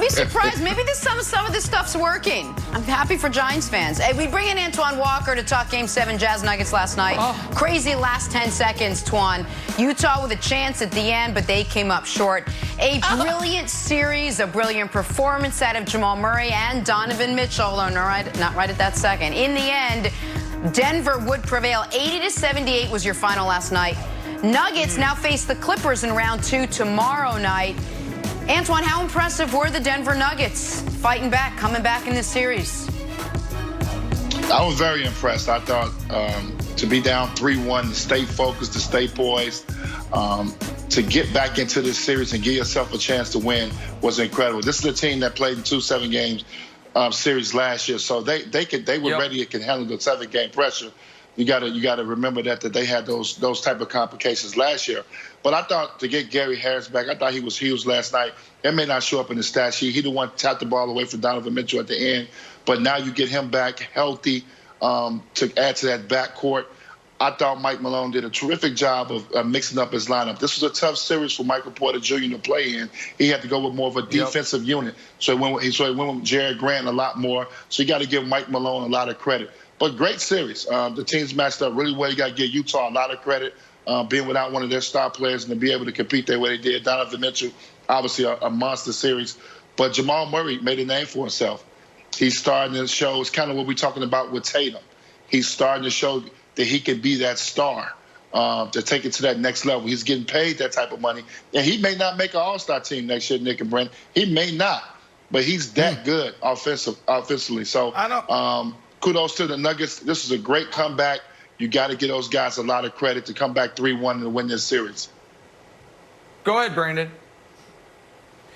be surprised. Maybe some of this stuff's working. I'm happy for Giants fans. Hey, we bring in Antoine Walker to talk Game 7 Jazz Nuggets last night. Crazy last 10 seconds, Twan. Utah with a chance at the end, but they came up short. A brilliant series, a brilliant performance out of Jamal Murray and Donovan Mitchell, although not right at that second. In the end, Denver would prevail. 80-78 was your final last night. Nuggets now face the Clippers in round 2 tomorrow night. Antoine, how impressive were the Denver Nuggets fighting back, coming back in this series? I was very impressed. I thought to be down 3-1, to stay focused, to stay poised, to get back into this series and give yourself a chance to win was incredible. This is a team that played in 2 7-game series last year, so they were ready and can handle the 7-game pressure. You gotta remember that they had those type of complications last year. But I thought to get Gary Harris back, I thought he was huge last night. It may not show up in the stat sheet. He the one tapped the ball away from Donovan Mitchell at the end. But now you get him back healthy to add to that backcourt. I thought Mike Malone did a terrific job of mixing up his lineup. This was a tough series for Michael Porter Jr. to play in. He had to go with more of a defensive unit. So he went with Jared Grant a lot more. So you got to give Mike Malone a lot of credit. But great series. The teams matched up really well. You got to give Utah a lot of credit, being without one of their star players and to be able to compete the way they did. Donovan Mitchell, obviously a monster series. But Jamal Murray made a name for himself. He's starting to show, it's kind of what we're talking about with Tatum. He's starting to show that he can be that star, to take it to that next level. He's getting paid that type of money. And he may not make an all-star team next year, Nick and Brent. He may not. But he's that good offensively. So kudos to the Nuggets. This is a great comeback. You got to give those guys a lot of credit to come back 3-1 and win this series. Go ahead, Brandon.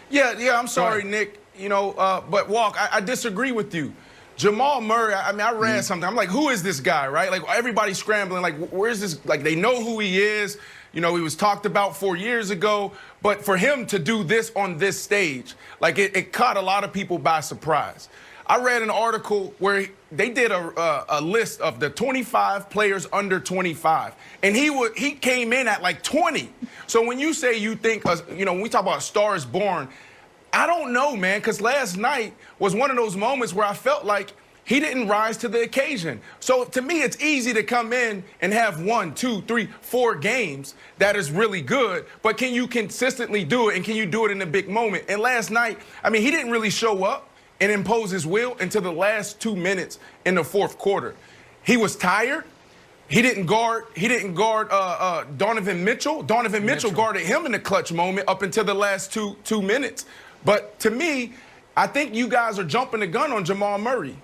Yeah, I'm sorry, Nick. You know, but Walk, I disagree with you. Jamal Murray, I mean, I read something. I'm like, who is this guy, right? Like, everybody's scrambling. Like, where's this? Like, they know who he is. You know, he was talked about 4 years ago. But for him to do this on this stage, like, it caught a lot of people by surprise. I read an article where they did a list of the 25 players under 25, and he came in at like 20. So when you say you think, you know, when we talk about stars born, I don't know, man, because last night was one of those moments where I felt like he didn't rise to the occasion. So to me, it's easy to come in and have 1, 2, 3, 4 games that is really good, but can you consistently do it, and can you do it in a big moment? And last night, I mean, he didn't really show up and impose his will until the last 2 minutes in the fourth quarter. He was tired. He didn't guard Donovan Mitchell. Donovan Mitchell guarded him in the clutch moment up until the last two minutes. But to me, I think you guys are jumping the gun on Jamal Murray.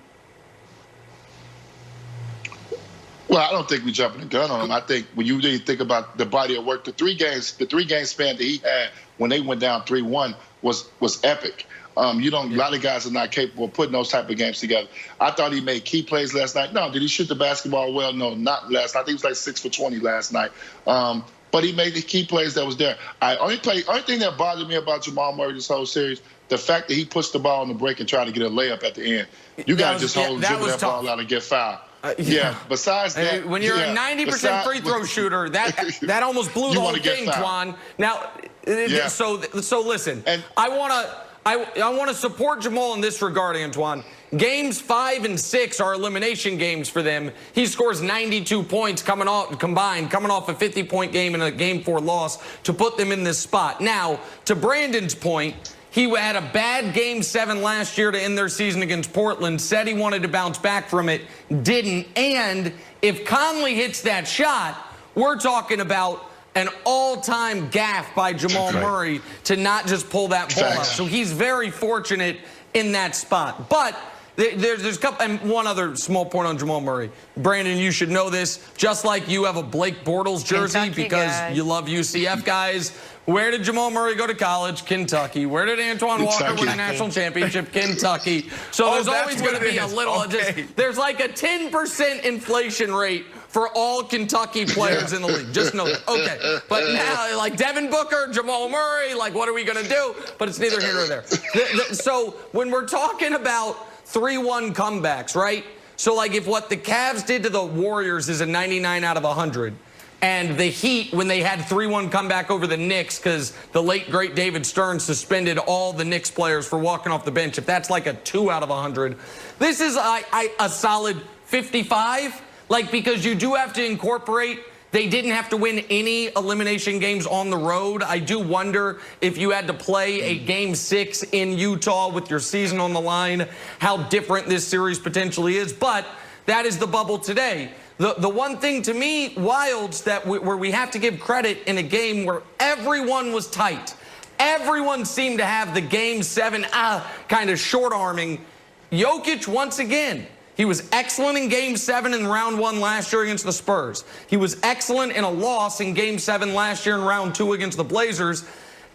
Well, I don't think we're jumping the gun on him. I think when you really think about the body of work, the three game span that he had when they went down 3-1 was epic. A lot of guys are not capable of putting those type of games together. I thought he made key plays last night. No, did he shoot the basketball well? No, not last night. I think he was like 6 for 20 last night. But he made the key plays that was there. Only thing that bothered me about Jamal Murray this whole series, the fact that he pushed the ball on the break and tried to get a layup at the end. You got to just dribble that ball out and get fouled. Besides that, when you're a 90% free throw shooter, that almost blew the whole thing, Twan. Now, so listen, I want to support Jamal in this regard, Antoine. Games 5 and 6 are elimination games for them. He scores 92 points coming off a 50-point game and a Game 4 loss to put them in this spot. Now, to Brandon's point, he had a bad Game 7 last year to end their season against Portland, said he wanted to bounce back from it, didn't. And if Conley hits that shot, we're talking about an all-time gaffe by Jamal Murray to not just pull that ball up. So he's very fortunate in that spot. But there's a couple, and one other small point on Jamal Murray. Brandon, you should know this. Just like you have a Blake Bortles jersey Kentucky because you love UCF guys. Where did Jamal Murray go to college? Kentucky. Where did Antoine Walker win a national championship? Kentucky. So there's always going to be a little, there's like a 10% inflation rate for all Kentucky players in the league. Just know that. Okay. But now, like Devin Booker, Jamal Murray, like what are we going to do? But it's neither here nor there. So when we're talking about 3-1 comebacks, right? So like if what the Cavs did to the Warriors is a 99 out of 100, and the Heat when they had 3-1 comeback over the Knicks because the late, great David Stern suspended all the Knicks players for walking off the bench. If that's like a 2 out of 100, this is a solid 55, like, because you do have to incorporate they didn't have to win any elimination games on the road. I do wonder if you had to play a Game 6 in Utah with your season on the line, how different this series potentially is. But that is the bubble today. The one thing to me, Wilds, that where we have to give credit in a game where everyone was tight. Everyone seemed to have the Game 7 kind of short-arming. Jokic, once again, he was excellent in Game 7 in round 1 last year against the Spurs. He was excellent in a loss in Game 7 last year in round 2 against the Blazers.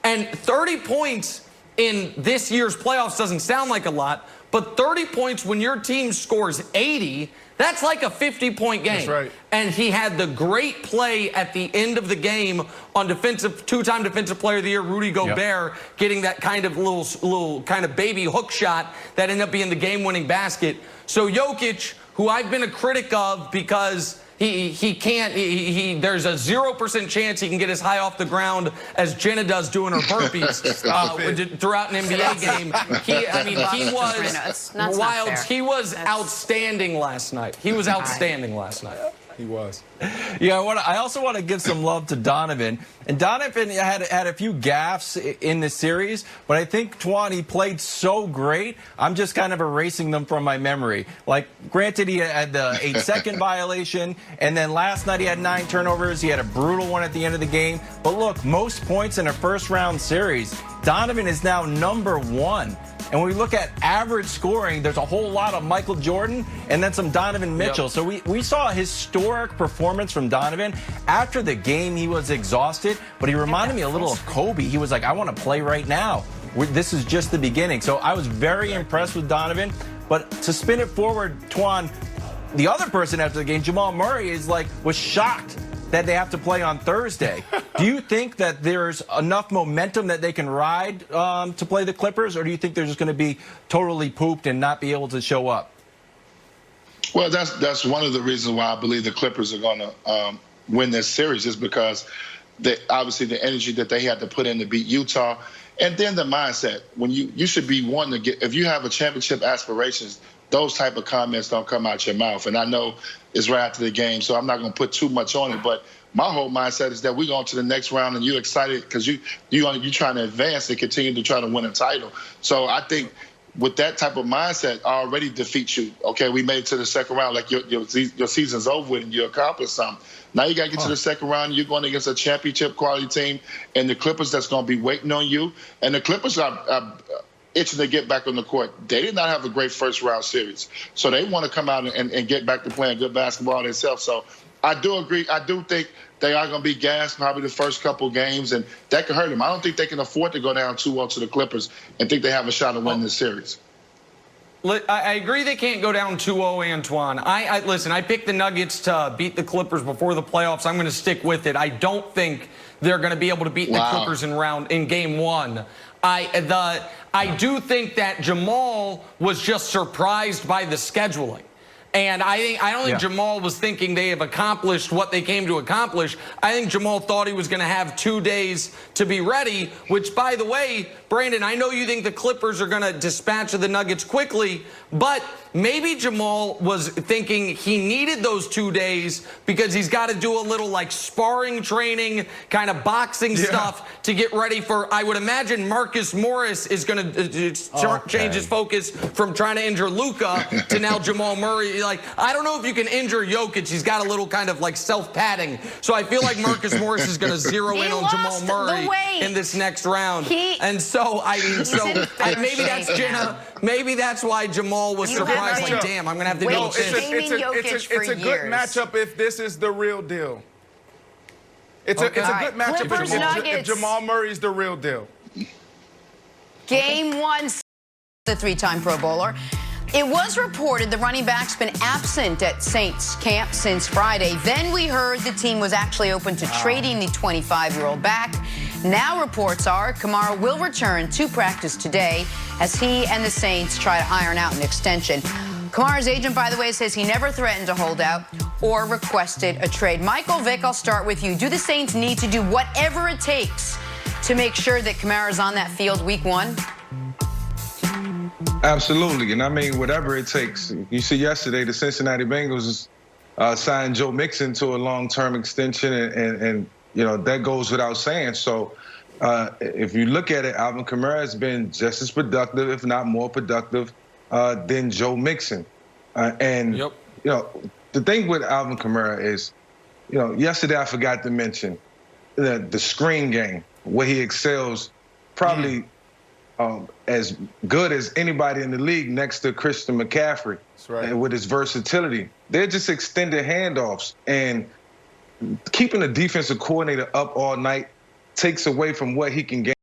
And 30 points in this year's playoffs doesn't sound like a lot, but 30 points when your team scores 80, that's like a 50-point game. That's right. And he had the great play at the end of the game on two-time defensive player of the year, Rudy Gobert, getting that kind of little kind of baby hook shot that ended up being the game-winning basket. So Jokic, who I've been a critic of because there's a 0% chance he can get as high off the ground as Jenna does doing her burpees throughout an NBA game. He was outstanding last night. He was outstanding last night. He was. Yeah, I also want to give some love to Donovan. And Donovan had a few gaffes in this series, but I think, Twan, he played so great, I'm just kind of erasing them from my memory. Like, granted, he had the 8-second violation, and then last night he had 9 turnovers. He had a brutal one at the end of the game. But look, most points in a first-round series, Donovan is now #1. And when we look at average scoring, there's a whole lot of Michael Jordan and then some Donovan Mitchell. So we saw a historic performance from Donovan. After the game, he was exhausted, but he reminded me a little of Kobe. He was like, I want to play right now. This is just the beginning. So I was very impressed with Donovan. But to spin it forward, Twan, the other person after the game, Jamal Murray, was shocked that they have to play on Thursday. Do you think that there's enough momentum that they can ride to play the Clippers, or do you think they're just going to be totally pooped and not be able to show up? Well, that's one of the reasons why I believe the Clippers are going to win this series, is because obviously the energy that they had to put in to beat Utah, and then the mindset. When you should be wanting to get, if you have a championship aspirations, those type of comments don't come out your mouth. And I know it's right after the game, so I'm not going to put too much on it. But my whole mindset is that we're going to the next round, and you're excited because you're trying to advance and continue to try to win a title. So I think with that type of mindset, already defeats you. Okay, we made it to the second round. Like your season's over with, and you accomplished something. Now you got to get to the second round. You're going against a championship quality team, and the Clippers that's going to be waiting on you. And the Clippers are itching to get back on the court. They did not have a great first-round series. So they want to come out and get back to playing good basketball themselves. So I do agree. I do think they are going to be gassed probably the first couple games, and that could hurt them. I don't think they can afford to go down 2-0 to the Clippers and think they have a shot at winning this series. I agree they can't go down 2-0, Antoine. Listen, I picked the Nuggets to beat the Clippers before the playoffs. I'm going to stick with it. I don't think they're going to be able to beat the Clippers in Game 1. I do think that Jamal was just surprised by the scheduling. And I don't think Jamal was thinking they have accomplished what they came to accomplish. I think Jamal thought he was going to have 2 days to be ready, which, by the way, Brandon, I know you think the Clippers are going to dispatch the Nuggets quickly, but maybe Jamal was thinking he needed those 2 days because he's got to do a little sparring training, kind of boxing stuff to get ready for, I would imagine Marcus Morris is going to change his focus from trying to injure Luka to now Jamal Murray. I don't know if you can injure Jokic. He's got a little kind of self-padding. So I feel like Marcus Morris is going to zero in on Jamal Murray in this next round. Maybe that's Jenna. Maybe that's why Jamal was surprised. Damn, I'm going to have to deal with this. It's a good matchup if this is the real deal. It's a good matchup if Jamal Murray's the real deal. Game 1, the 3-time Pro Bowler. It was reported the running back's been absent at Saints camp since Friday. Then we heard the team was actually open to trading the 25-year-old back. Now reports are Kamara will return to practice today as he and the Saints try to iron out an extension. Kamara's agent, by the way, says he never threatened to hold out or requested a trade. Michael Vick, I'll start with you. Do the Saints need to do whatever it takes to make sure that Kamara's on that field week 1? Absolutely, and I mean, whatever it takes. You see yesterday, the Cincinnati Bengals signed Joe Mixon to a long-term extension, and you know, that goes without saying. So if you look at it, Alvin Kamara has been just as productive, if not more productive, than Joe Mixon. You know, the thing with Alvin Kamara is, you know, yesterday I forgot to mention the screen game, where he excels probably as good as anybody in the league next to Christian McCaffrey. That's right. And with his versatility. They're just extended handoffs. And keeping a defensive coordinator up all night takes away from what he can gain.